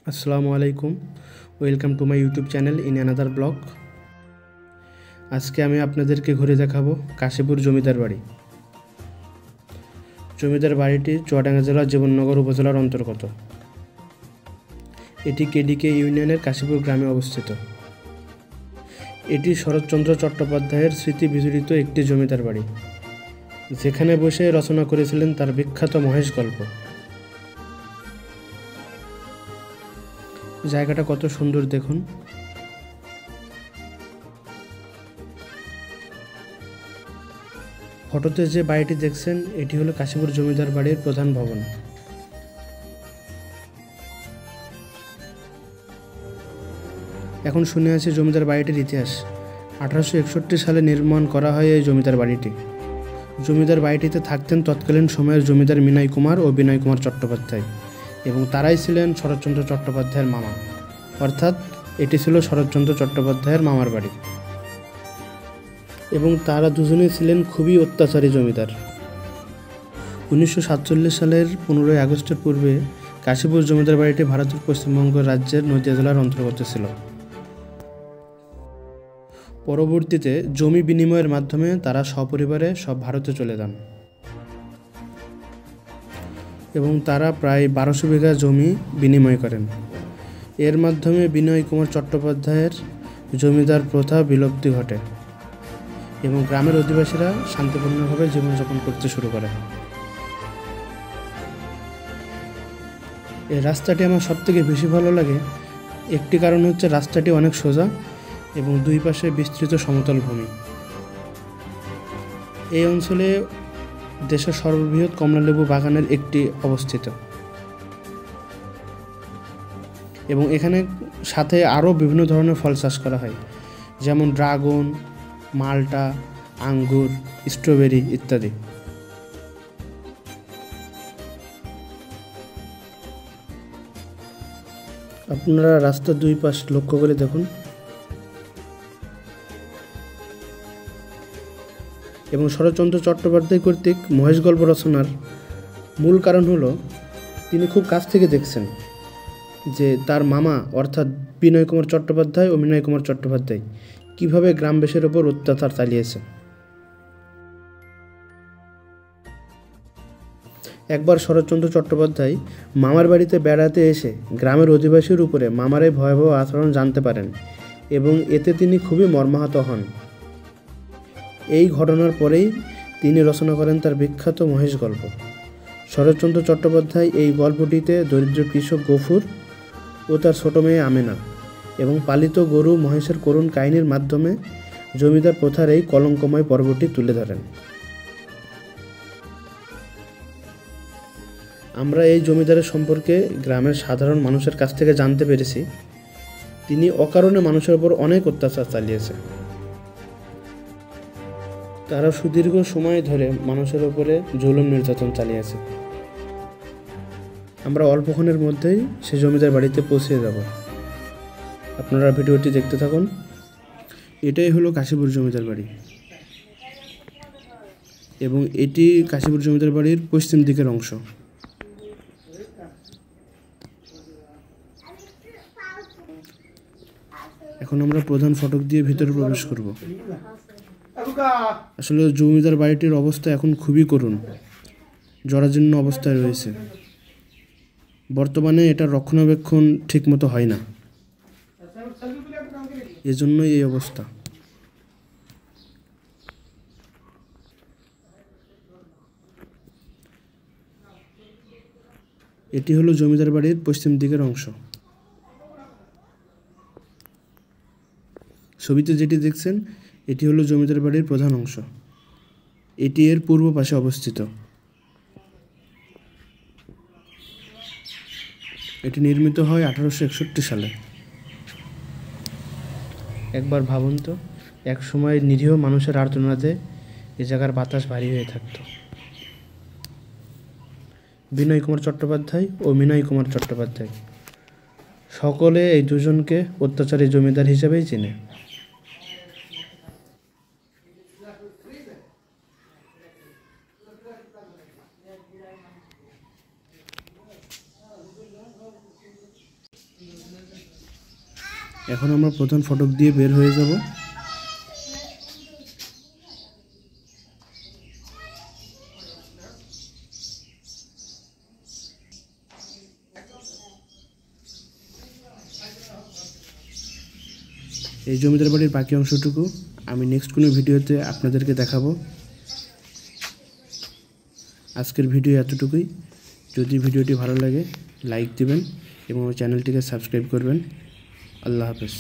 আসসালামু আলাইকুম। Welcome to my YouTube channel in another blog. আজকে আমি আপনাদেরকে ঘুরে দেখাবো কাশীপুর জমিদার বাড়ি। জমিদার বাড়িটি চুয়াডাঙ্গা জেলার জীবননগর উপজেলার অন্তর্গত। এটি কেডিকে ইউনিয়নের কাশীপুর গ্রামে অবস্থিত। এটি শরৎচন্দ্র চট্টোপাধ্যায়ের স্মৃতি বিজড়িত একটি জমিদার বাড়ি, যেখানে বসে রচনা করেছিলেন তার বিখ্যাত মহেশ গল্প। জায়গাটা কত সুন্দর দেখুন। ফটোতে যে বাড়িটি দেখছেন এটি হলো কাশীপুর জমিদার বাড়ির প্রধান ভবন। এখন শুনে আছি জমিদার বাড়িটির ইতিহাস। 1861 সালে নির্মাণ করা হয় এই জমিদার বাড়িটি। জমিদার বাড়িটিতে থাকতেন তৎকালীন সময়ের জমিদার মিনয় কুমার ও বিনয় কুমার চট্টোপাধ্যায়, এবং তারাই ছিলেন শরৎচন্দ্র চট্টোপাধ্যায়ের মামা, অর্থাৎ এটি ছিল শরৎচন্দ্র চট্টোপাধ্যায়ের মামার বাড়ি। এবং তারা দুজনেই ছিলেন খুবই অত্যাচারী জমিদার। 1947 সালের 15ই আগস্টের পূর্বে কাশীপুর জমিদার বাড়িটি ভারতের পশ্চিমবঙ্গ রাজ্যের নদিয়া জেলার অন্তর্গত ছিল। পরবর্তীতে জমি বিনিময়ের মাধ্যমে তারা সপরিবারে সব ভারতে চলে যান, এবং তারা প্রায় 1200 বিঘা জমি বিনিময় করেন। এর মাধ্যমে বিনয় কুমার চট্টোপাধ্যায়ের জমিদার প্রথা বিলুপ্তি ঘটে এবং গ্রামের অধিবাসীরা শান্তিপূর্ণভাবে জীবনযাপন করতে শুরু করে। এই রাস্তাটি আমার সবথেকে বেশি ভালো লাগে। একটি কারণ হচ্ছে রাস্তাটি অনেক সোজা এবং দুই পাশে বিস্তৃত সমতল ভূমি। এই অঞ্চলে দেশের সর্ববৃহৎ কমলালেবু বাগানের একটি অবস্থিত, এবং এখানে সাথে আরও বিভিন্ন ধরনের ফল চাষ করা হয়, যেমন ড্রাগন, মাল্টা, আঙ্গুর, স্ট্রবেরি ইত্যাদি। আপনারা রাস্তার দুই পাশ লক্ষ্য করে দেখুন। এবং শরৎচন্দ্র চট্টোপাধ্যায় কর্তৃক মহেশ গল্প রচনার মূল কারণ হলো তিনি খুব কাছ থেকে দেখছেন যে তার মামা অর্থাৎ বিনয় কুমার চট্টোপাধ্যায় ও মিনয় কুমার চট্টোপাধ্যায় কীভাবে গ্রামবাসীর ওপর অত্যাচার চালিয়েছে। একবার শরৎচন্দ্র চট্টোপাধ্যায় মামার বাড়িতে বেড়াতে এসে গ্রামের অধিবাসীর উপরে মামার এই ভয়াবহ আচরণ জানতে পারেন, এবং এতে তিনি খুবই মর্মাহত হন। এই ঘটনার পরেই তিনি রচনা করেন তার বিখ্যাত মহেশ গল্প। শরৎচন্দ্র চট্টোপাধ্যায় এই গল্পটিতে দরিদ্র কৃষক গফুর ও তার ছোট মেয়ে আমেনা এবং পালিত গরু মহেশের করুণ কাহিনীর মাধ্যমে জমিদার প্রথার এই কলঙ্কময় পর্বটি তুলে ধরেন। আমরা এই জমিদারের সম্পর্কে গ্রামের সাধারণ মানুষের কাছ থেকে জানতে পেরেছি তিনি অকারণে মানুষের ওপর অনেক অত্যাচার চালিয়েছে। তারা সুদীর্ঘ সময় ধরে মানুষের ওপরে জুলুম নির্যাতন চালিয়েছে। আমরা অল্পক্ষণের মধ্যেই সে জমিদার বাড়িতে পৌঁছে যাব। আপনারা ভিডিওটি দেখতে থাকুন। এটাই হলো কাশীপুর জমিদার বাড়ি, এবং এটি কাশীপুর জমিদার বাড়ির পশ্চিম দিকের অংশ। এখন আমরা প্রধান ফটক দিয়ে ভিতরে প্রবেশ করব। আসলে জমিদার বাড়িটির অবস্থা এখন খুবই করুণ, জরাজীর্ণ অবস্থায় রয়েছে। বর্তমানে এটার রক্ষণাবেক্ষণ ঠিকমতো হয় না, এজন্যই এই অবস্থা। এটি হলো জমিদার বাড়ির পশ্চিম দিকের অংশ। ছবিতে যেটি দেখছেন এটি হলো জমিদার বাড়ির প্রধান অংশ। এটি এর পূর্ব পাশে অবস্থিত। এটি নির্মিত হয় 1861 সালে। একবার ভাবুন তো, এক সময় নিরীহ মানুষের আর্তনাদে এ জায়গার বাতাস ভারী হয়ে থাকত। বিনয় কুমার চট্টোপাধ্যায় ও মিনয় কুমার চট্টোপাধ্যায় সকলে এই দুজনকে অত্যাচারী জমিদার হিসেবেই চেনে। এখন আমরা প্রধান ফটক দিয়ে বের হয়ে যাব। এই জমিদার বাড়ির বাকি অংশটুকু আমি নেক্সট কোনো ভিডিওতে আপনাদেরকে দেখাবো। আজকের ভিডিও এতটুকুই। যদি ভিডিওটি ভালো লাগে লাইক দিবেন এবং চ্যানেলটিকে সাবস্ক্রাইব করবেন। আল্লাহ হাফেজ।